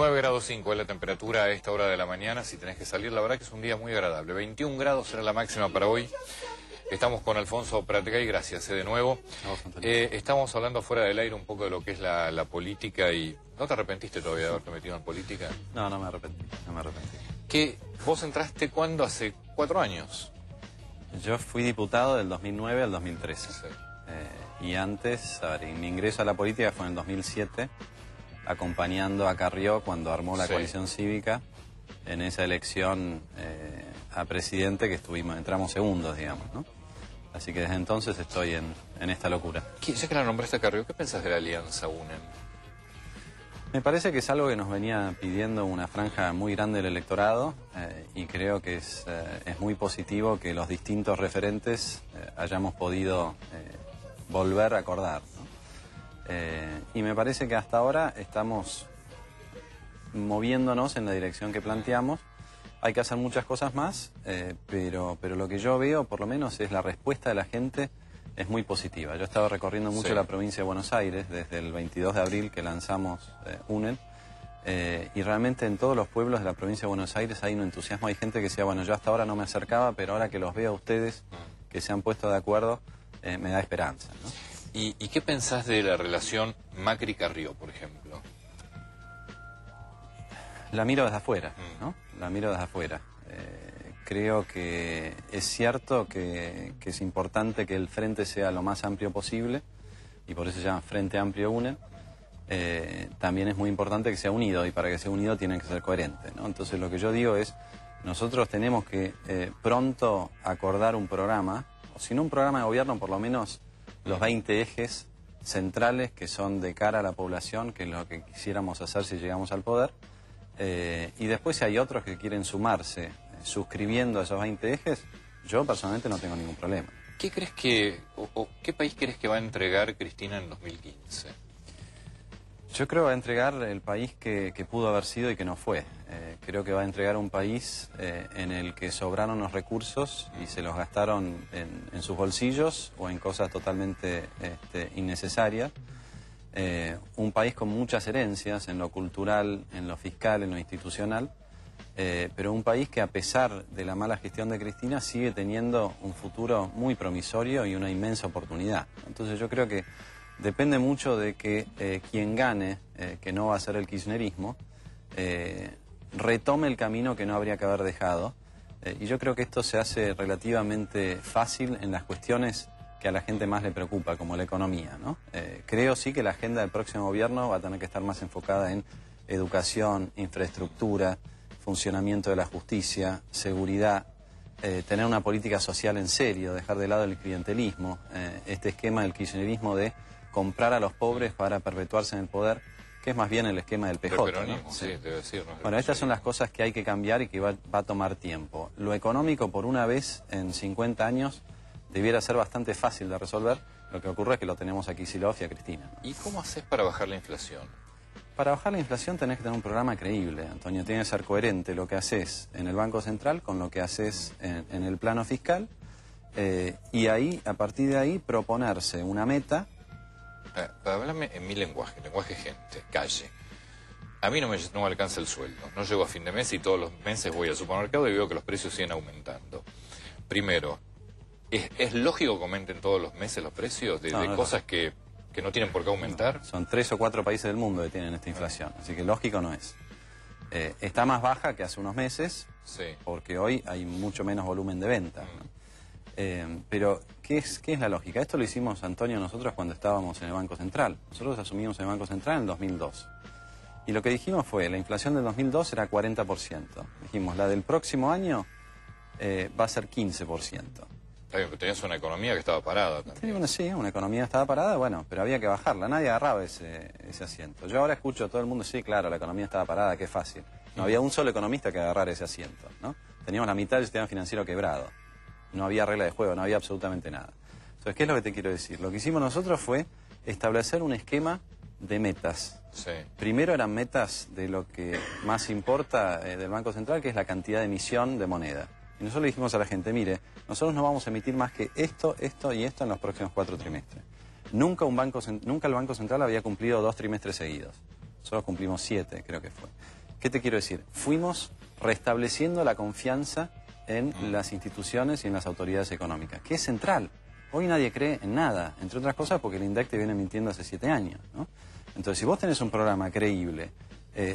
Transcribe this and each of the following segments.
9 grados 5 es la temperatura a esta hora de la mañana. Si tenés que salir, la verdad que es un día muy agradable. 21 grados será la máxima para hoy. Estamos con Alfonso Pratgay, gracias de nuevo. Estamos hablando fuera del aire un poco de lo que es la política y... ¿No te arrepentiste todavía de haberte metido en política? No, no me arrepentí, no me arrepentí. ¿Qué? ¿Vos entraste cuándo? Hace 4 años. Yo fui diputado del 2009 al 2013. Sí. Y antes, a ver, mi ingreso a la política fue en el 2007, acompañando a Carrió cuando armó la coalición cívica en esa elección a presidente que entramos segundos, digamos, ¿no? Así que desde entonces estoy en esta locura. Ya que la nombraste a Carrió, ¿qué pensás de la alianza UNEM? Me parece que es algo que nos venía pidiendo una franja muy grande del electorado y creo que es muy positivo que los distintos referentes hayamos podido volver a acordar, ¿no? Y me parece que hasta ahora estamos moviéndonos en la dirección que planteamos. Hay que hacer muchas cosas más, pero lo que yo veo, por lo menos, es la respuesta de la gente es muy positiva. Yo he estado recorriendo mucho la provincia de Buenos Aires desde el 22 de abril que lanzamos UNEM, y realmente en todos los pueblos de la provincia de Buenos Aires hay un entusiasmo. Hay gente que decía, bueno, yo hasta ahora no me acercaba, pero ahora que los veo a ustedes, que se han puesto de acuerdo, me da esperanza, ¿no? ¿Y qué pensás de la relación Macri-Carrió, por ejemplo? La miro desde afuera, ¿no? La miro desde afuera. Creo que es cierto que es importante que el frente sea lo más amplio posible, y por eso se llama Frente Amplio UNEM. También es muy importante que sea unido, y para que sea unido tiene que ser coherente, ¿no? Entonces lo que yo digo es, nosotros tenemos que pronto acordar un programa, o si no un programa de gobierno, por lo menos los 20 ejes centrales que son de cara a la población, que es lo que quisiéramos hacer si llegamos al poder. Y después si hay otros que quieren sumarse suscribiendo a esos 20 ejes, yo personalmente no tengo ningún problema. ¿Qué crees que, qué país crees que va a entregar Cristina en 2015? Yo creo que va a entregar el país que pudo haber sido y que no fue. Creo que va a entregar un país en el que sobraron los recursos y se los gastaron en sus bolsillos o en cosas totalmente innecesarias. Un país con muchas herencias en lo cultural, en lo fiscal, en lo institucional, pero un país que a pesar de la mala gestión de Cristina sigue teniendo un futuro muy promisorio y una inmensa oportunidad. Entonces yo creo que depende mucho de que quien gane, que no va a ser el kirchnerismo, retome el camino que no habría que haber dejado, y yo creo que esto se hace relativamente fácil en las cuestiones que a la gente más le preocupa, como la economía, ¿no? Creo sí que la agenda del próximo gobierno va a tener que estar más enfocada en educación, infraestructura, funcionamiento de la justicia, seguridad, tener una política social en serio, dejar de lado el clientelismo, este esquema del kirchnerismo de comprar a los pobres para perpetuarse en el poder, que es más bien el esquema del PJ, ¿no? Sí, debe decir, ¿no? Bueno, estas son las cosas que hay que cambiar y que va a tomar tiempo. Lo económico, por una vez en 50 años, debiera ser bastante fácil de resolver. Lo que ocurre es que lo tenemos a Kicillof y a Cristina, ¿no? ¿Y cómo haces para bajar la inflación? Para bajar la inflación tenés que tener un programa creíble, Antonio. Tiene que ser coherente lo que haces en el Banco Central con lo que haces en el plano fiscal. Y ahí, a partir de ahí, proponerse una meta. Háblame en mi lenguaje gente, calle. A mí no me alcanza el sueldo. No llego a fin de mes y todos los meses voy al supermercado y veo que los precios siguen aumentando. Primero, ¿es lógico que aumenten todos los meses los precios de cosas que no tienen por qué aumentar? No, son 3 o 4 países del mundo que tienen esta inflación, así que lógico no es. Está más baja que hace unos meses, porque hoy hay mucho menos volumen de venta, ¿no? Pero, ¿qué es la lógica? Esto lo hicimos, Antonio, nosotros cuando estábamos en el Banco Central. Nosotros asumimos en el Banco Central en el 2002. Y lo que dijimos fue, la inflación del 2002 era 40%. Dijimos, la del próximo año va a ser 15%. Está bien, pero tenías una economía que estaba parada también. Bueno, sí, una economía estaba parada, bueno, pero había que bajarla. Nadie agarraba ese asiento. Yo ahora escucho a todo el mundo, sí, claro, la economía estaba parada, qué fácil. No había un solo economista que agarrara ese asiento, ¿no? Teníamos la mitad del sistema financiero quebrado. No había regla de juego, no había absolutamente nada. Entonces, ¿qué es lo que te quiero decir? Lo que hicimos nosotros fue establecer un esquema de metas. Primero eran metas de lo que más importa del Banco Central, que es la cantidad de emisión de moneda. Y nosotros le dijimos a la gente, mire, nosotros no vamos a emitir más que esto, esto y esto en los próximos 4 trimestres. Nunca el Banco Central había cumplido 2 trimestres seguidos. nosotros cumplimos 7, creo que fue. ¿Qué te quiero decir? Fuimos restableciendo la confianza en las instituciones y en las autoridades económicas, que es central. Hoy nadie cree en nada, entre otras cosas porque el INDEC te viene mintiendo hace 7 años, ¿no? Entonces, si vos tenés un programa creíble,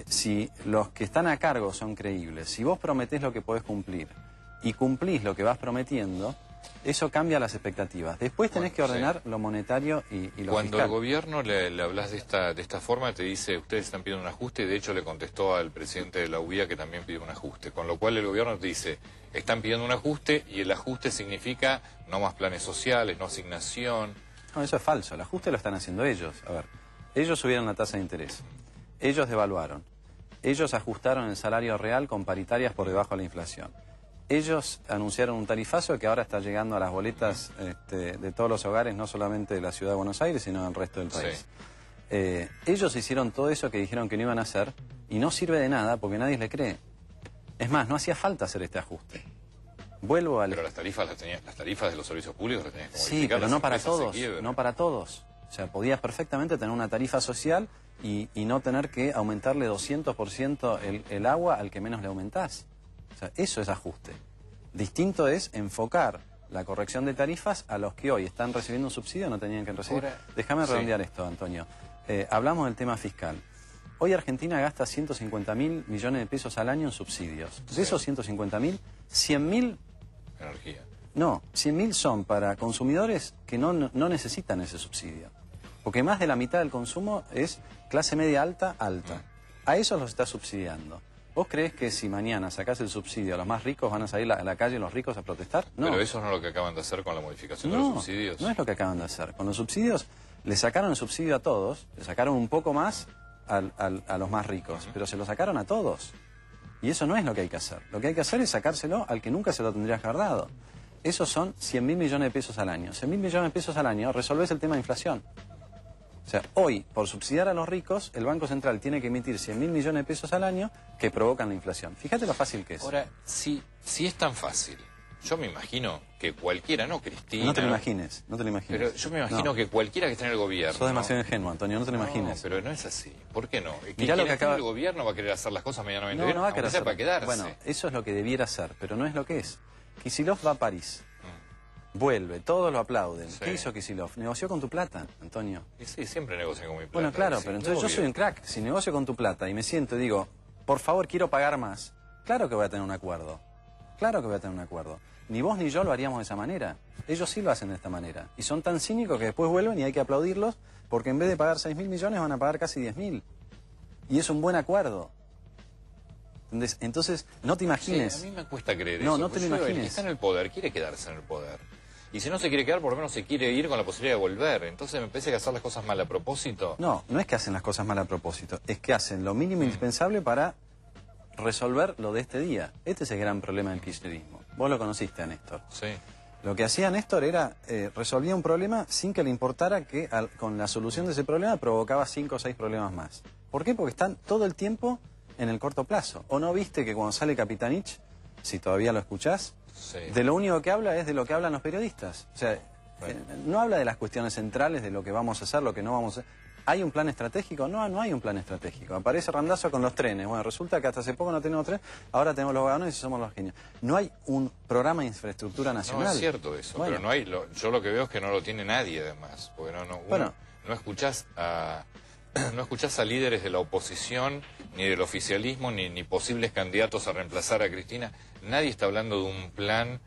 si los que están a cargo son creíbles, si vos prometés lo que podés cumplir y cumplís lo que vas prometiendo, eso cambia las expectativas. Después tenés que ordenar lo monetario y lo Cuando fiscal. el gobierno le hablas de esta forma, te dice, ustedes están pidiendo un ajuste, y de hecho le contestó al presidente de la UBIA que también pidió un ajuste. Con lo cual el gobierno te dice, están pidiendo un ajuste y el ajuste significa no más planes sociales, no asignación. No, eso es falso. El ajuste lo están haciendo ellos. A ver, ellos subieron la tasa de interés. Ellos devaluaron. Ellos ajustaron el salario real con paritarias por debajo de la inflación. Ellos anunciaron un tarifazo que ahora está llegando a las boletas de todos los hogares, no solamente de la ciudad de Buenos Aires, sino del resto del país. Sí. Ellos hicieron todo eso que dijeron que no iban a hacer y no sirve de nada porque nadie le cree. Es más, no hacía falta hacer este ajuste. Vuelvo al... Pero las tarifas de los servicios públicos las tenías que modificar. Sí, pero no para todos, no para todos. O sea, podías perfectamente tener una tarifa social y no tener que aumentarle 200% el agua al que menos le aumentás. O sea, eso es ajuste. Distinto es enfocar la corrección de tarifas a los que hoy están recibiendo un subsidio no tenían que recibir. Déjame redondear esto, Antonio. Hablamos del tema fiscal. Hoy Argentina gasta 150.000 millones de pesos al año en subsidios. De esos 150.000, 100.000... Energía. No, 100.000 son para consumidores que no necesitan ese subsidio. Porque más de la mitad del consumo es clase media alta, alta. A esos los está subsidiando. ¿Vos creés que si mañana sacás el subsidio a los más ricos van a salir a la calle los ricos a protestar? No. Pero eso no es lo que acaban de hacer con la modificación de los subsidios. No es lo que acaban de hacer. Con los subsidios le sacaron el subsidio a todos, le sacaron un poco más a los más ricos, pero se lo sacaron a todos. Y eso no es lo que hay que hacer. Lo que hay que hacer es sacárselo al que nunca se lo tendrías que haber dado. Esos son 100.000 millones de pesos al año. 100.000 millones de pesos al año resolvés el tema de inflación. O sea, hoy, por subsidiar a los ricos, el Banco Central tiene que emitir 100.000 millones de pesos al año que provocan la inflación. Fíjate lo fácil que es. Ahora, si es tan fácil, yo me imagino que cualquiera, no Cristina... No te lo imagines, no te lo imagines. Pero yo me imagino que cualquiera que esté en el gobierno... Sos demasiado ingenuo, Antonio, no te lo imagines. No, pero no es así. ¿Por qué no? Mirá lo que acaba... El gobierno va a querer hacer las cosas medianamente bien, no va a querer hacer. Para quedarse. Bueno, eso es lo que debiera ser, pero no es lo que es. Kicillof va a París. Vuelve, todos lo aplauden. Sí. ¿Qué hizo Kicillof? Negoció con tu plata, Antonio. Y sí, siempre negocio con mi plata. Bueno, claro, pero entonces yo soy un crack. Si negocio con tu plata y me siento y digo, por favor, quiero pagar más, claro que voy a tener un acuerdo. Claro que voy a tener un acuerdo. Ni vos ni yo lo haríamos de esa manera. Ellos sí lo hacen de esta manera. Y son tan cínicos que después vuelven y hay que aplaudirlos porque en vez de pagar 6.000 millones van a pagar casi 10.000. Y es un buen acuerdo. Entonces, no te imagines. Sí, a mí me cuesta creer eso. No te lo imagines. El que está en el poder quiere quedarse en el poder. Y si no se quiere quedar, por lo menos se quiere ir con la posibilidad de volver. Entonces me parece que hacer las cosas mal a propósito... No es que hacen las cosas mal a propósito. Es que hacen lo mínimo indispensable para resolver lo de este día. Este es el gran problema del kirchnerismo. Vos lo conociste a Néstor. Sí. Lo que hacía Néstor era resolvía un problema sin que le importara que con la solución de ese problema provocaba 5 o 6 problemas más. ¿Por qué? Porque están todo el tiempo en el corto plazo. ¿O no viste que cuando sale Capitanich, si todavía lo escuchás, de lo único que habla es de lo que hablan los periodistas? O sea, no habla de las cuestiones centrales, de lo que vamos a hacer, lo que no vamos a hacer. ¿Hay un plan estratégico? No hay un plan estratégico. Aparece Randazzo con los trenes. Bueno, resulta que hasta hace poco no tenemos trenes, ahora tenemos los vagones y somos los genios. No hay un programa de infraestructura nacional. No, es cierto eso, bueno, pero no hay, yo lo que veo es que no lo tiene nadie además, porque no escuchás a líderes de la oposición, ni del oficialismo, ni posibles candidatos a reemplazar a Cristina. Nadie está hablando de un plan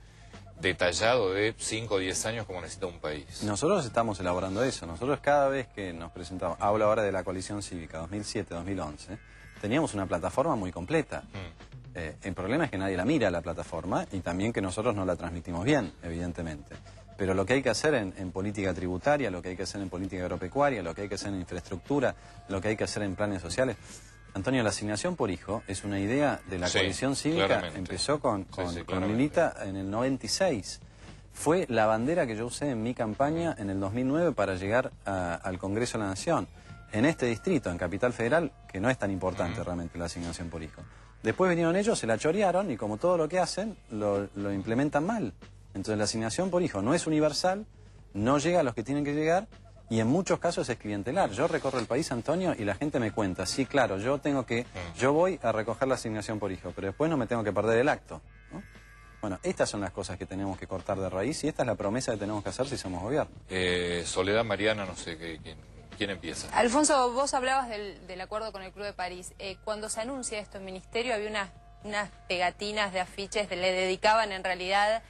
detallado de 5 o 10 años como necesita un país. Nosotros estamos elaborando eso. Nosotros cada vez que nos presentamos, hablo ahora de la coalición cívica 2007-2011, teníamos una plataforma muy completa. El problema es que nadie la mira la plataforma y también que nosotros no la transmitimos bien, evidentemente. Pero lo que hay que hacer en política tributaria, lo que hay que hacer en política agropecuaria, lo que hay que hacer en infraestructura, lo que hay que hacer en planes sociales... Antonio, la asignación por hijo es una idea de la coalición cívica, claramente. Empezó con Lilita en el 96. Fue la bandera que yo usé en mi campaña en el 2009 para llegar al Congreso de la Nación. En este distrito, en Capital Federal, que no es tan importante realmente la asignación por hijo. Después vinieron ellos, se la chorearon y como todo lo que hacen, lo implementan mal. Entonces la asignación por hijo no es universal, no llega a los que tienen que llegar Y en muchos casos es clientelar. Yo recorro el país, Antonio, y la gente me cuenta, sí, claro, yo voy a recoger la asignación por hijo, pero después no me tengo que perder el acto, ¿no? Bueno, estas son las cosas que tenemos que cortar de raíz y esta es la promesa que tenemos que hacer si somos gobierno. Soledad, Mariana, no sé, ¿quién empieza? Alfonso, vos hablabas del acuerdo con el Club de París. Cuando se anuncia esto en Ministerio había unas pegatinas de afiches, le dedicaban en realidad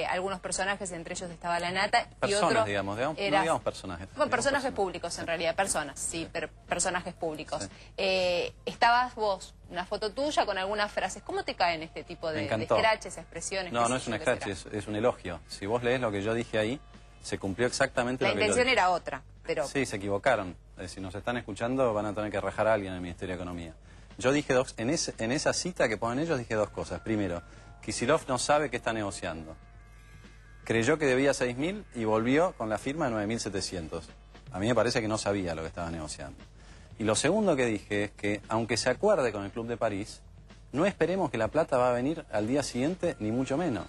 algunos personajes, entre ellos estaba La Nata. Personas, y otros, digamos, no digamos personajes. Bueno, personajes públicos en realidad, personas, sí, pero personajes públicos. Sí. Estabas vos, una foto tuya con algunas frases. ¿Cómo te caen este tipo de scratches, expresiones? No, no es un scratch, es un elogio. Si vos lees lo que yo dije ahí, se cumplió exactamente lo que yo dije. La intención era otra, pero... Sí, se equivocaron. Si nos están escuchando van a tener que rajar a alguien en el Ministerio de Economía. Yo dije en esa cita que ponen ellos dije dos cosas. Primero, Kicillof no sabe qué está negociando. Creyó que debía 6.000 y volvió con la firma de 9.700. A mí me parece que no sabía lo que estaba negociando. Y lo segundo que dije es que, aunque se acuerde con el Club de París, no esperemos que la plata va a venir al día siguiente, ni mucho menos.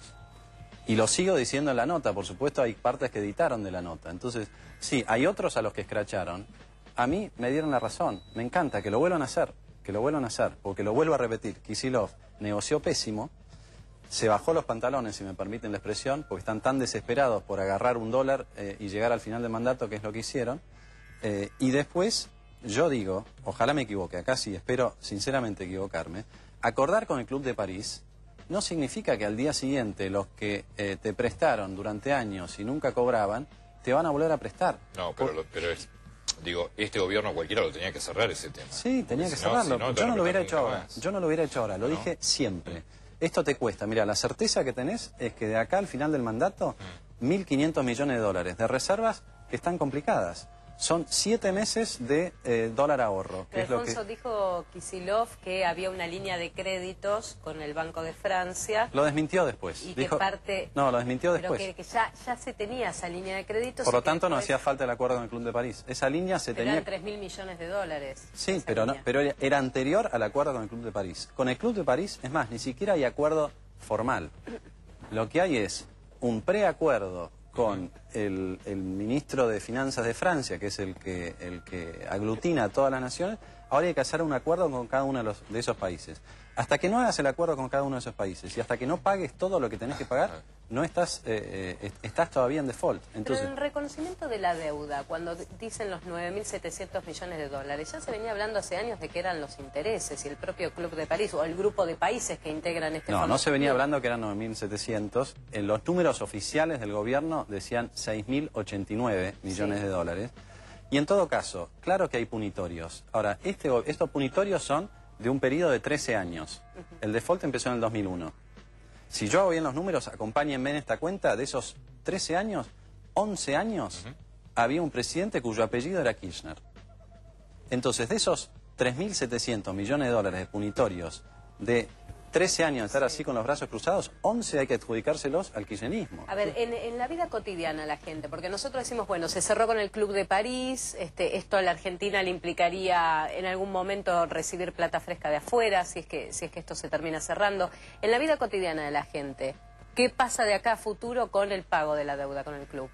Y lo sigo diciendo en la nota, por supuesto hay partes que editaron de la nota. Entonces, sí, hay otros a los que escracharon. A mí me dieron la razón. Me encanta que lo vuelvan a hacer, porque lo vuelvo a repetir. Kicillof negoció pésimo. Se bajó los pantalones, si me permiten la expresión, porque están tan desesperados por agarrar $1 y llegar al final del mandato, que es lo que hicieron. Y después, yo digo, ojalá me equivoque, acá sí, espero sinceramente equivocarme, acordar con el Club de París no significa que al día siguiente los que te prestaron durante años y nunca cobraban, te van a volver a prestar. No, pero es... Digo, este gobierno cualquiera lo tenía que cerrar ese tema. Sí, tenía que cerrarlo. Yo no lo hubiera hecho ahora. Yo no lo hubiera hecho ahora, lo dije siempre. Esto te cuesta. Mira, la certeza que tenés es que de acá al final del mandato, 1.500 millones de dólares de reservas que están complicadas. Son 7 meses de dólar ahorro. Que Alfonso, es lo que... dijo Kicillof que había una línea de créditos con el Banco de Francia. Lo desmintió después. Y dijo... que parte... No, lo desmintió después. Pero que ya se tenía esa línea de créditos. Por lo tanto, no hacía falta el acuerdo con el Club de París. Esa línea se tenía... Eran 3.000 millones de dólares. Sí, pero era anterior al acuerdo con el Club de París. Con el Club de París, es más, ni siquiera hay acuerdo formal. Lo que hay es un preacuerdo con el ministro de Finanzas de Francia, que es el que aglutina a todas las naciones. Ahora hay que hacer un acuerdo con cada uno de esos países. Hasta que no hagas el acuerdo con cada uno de esos países y hasta que no pagues todo lo que tenés que pagar, no estás todavía en default. Entonces, pero el reconocimiento de la deuda, cuando dicen los 9.700 millones de dólares, ya se venía hablando hace años de que eran los intereses y el propio Club de París o el grupo de países que integran este fondo. No se venía hablando que eran 9.700. En los números oficiales del gobierno decían 6.089 millones de dólares. Y en todo caso, claro que hay punitorios. Ahora, estos punitorios son de un periodo de 13 años. El default empezó en el 2001. Si yo hago bien los números, acompáñenme en esta cuenta, de esos 13 años, 11 años, había un presidente cuyo apellido era Kirchner. Entonces, de esos 3.700 millones de dólares de punitorios de 13 años de estar así con los brazos cruzados, 11 hay que adjudicárselos al kirchnerismo. A ver, en la vida cotidiana la gente, porque nosotros decimos, bueno, se cerró con el Club de París, esto a la Argentina le implicaría en algún momento recibir plata fresca de afuera, si es que esto se termina cerrando. En la vida cotidiana de la gente, ¿qué pasa de acá a futuro con el pago de la deuda con el club?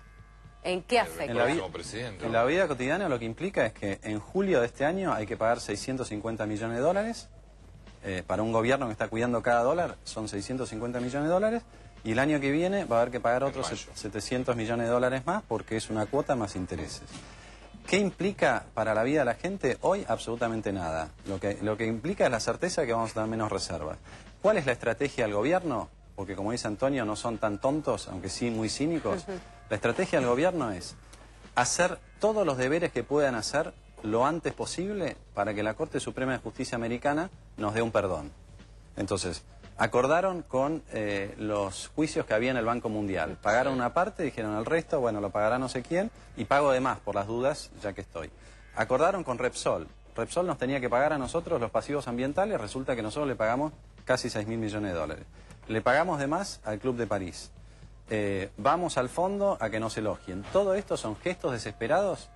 ¿En qué afecta? En la vida cotidiana lo que implica es que en julio de este año hay que pagar 650 millones de dólares. Para un gobierno que está cuidando cada dólar son 650 millones de dólares y el año que viene va a haber que pagar otros 700 millones de dólares más porque es una cuota más intereses. ¿Qué implica para la vida de la gente? Hoy absolutamente nada. Lo que implica es la certeza de que vamos a tener menos reservas. ¿Cuál es la estrategia del gobierno? Porque como dice Antonio, no son tan tontos, aunque sí muy cínicos. La estrategia del gobierno es hacer todos los deberes que puedan hacer lo antes posible para que la Corte Suprema de Justicia Americana nos dé un perdón. Entonces, acordaron con los juicios que había en el Banco Mundial. Pagaron una parte, dijeron el resto, bueno, lo pagará no sé quién, y pago de más por las dudas, ya que estoy. Acordaron con Repsol. Repsol nos tenía que pagar a nosotros los pasivos ambientales, resulta que nosotros le pagamos casi 6.000 millones de dólares. Le pagamos de más al Club de París. Vamos al fondo a que nos elogien. Todo esto son gestos desesperados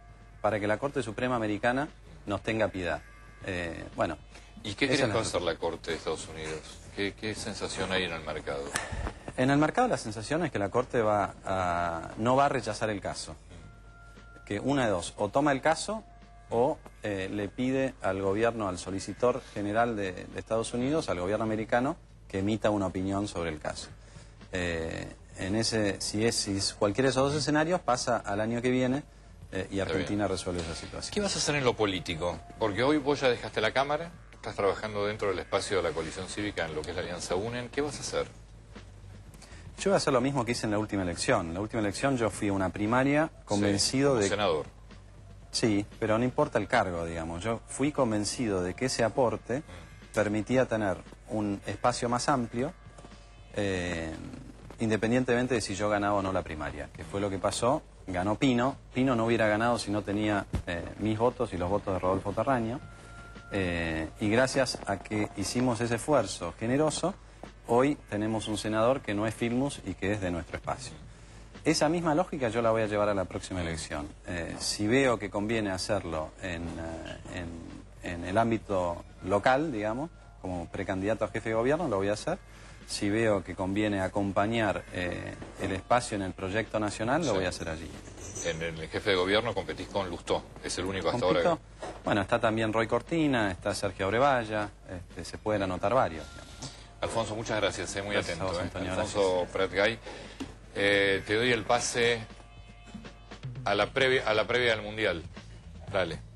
para que la Corte Suprema Americana nos tenga piedad. Bueno. ¿Y qué creen que va a hacer la Corte de Estados Unidos? ¿Qué sensación hay en el mercado? En el mercado la sensación es que la Corte no va a rechazar el caso. que una de dos, o toma el caso o le pide al gobierno, al solicitor general de Estados Unidos, al gobierno americano, que emita una opinión sobre el caso. Si es cualquiera de esos dos escenarios, pasa al año que viene y Argentina resuelve esa situación. ¿Qué vas a hacer en lo político? Porque hoy vos ya dejaste la Cámara, estás trabajando dentro del espacio de la coalición cívica en lo que es la Alianza UNEN. ¿Qué vas a hacer? Yo voy a hacer lo mismo que hice en la última elección. En la última elección yo fui a una primaria convencido como de... senador. Sí, pero no importa el cargo, digamos. Yo fui convencido de que ese aporte permitía tener un espacio más amplio, independientemente de si yo ganaba o no la primaria, que fue lo que pasó. Ganó Pino. Pino no hubiera ganado si no tenía mis votos y los votos de Rodolfo Terraño. Y gracias a que hicimos ese esfuerzo generoso, hoy tenemos un senador que no es Filmus y que es de nuestro espacio. Esa misma lógica yo la voy a llevar a la próxima elección. Si veo que conviene hacerlo en el ámbito local, digamos, como precandidato a jefe de gobierno, lo voy a hacer. Si veo que conviene acompañar el espacio en el proyecto nacional, lo voy a hacer allí. En el jefe de gobierno competís con Lustó, es el único hasta ahora que... Bueno, está también Roy Cortina, está Sergio Abrevaya, se pueden anotar varios, digamos. Alfonso, muchas gracias, muy Gracias atento. a vos, Antonio, Alfonso Pratgay, te doy el pase a la previa del Mundial. Dale.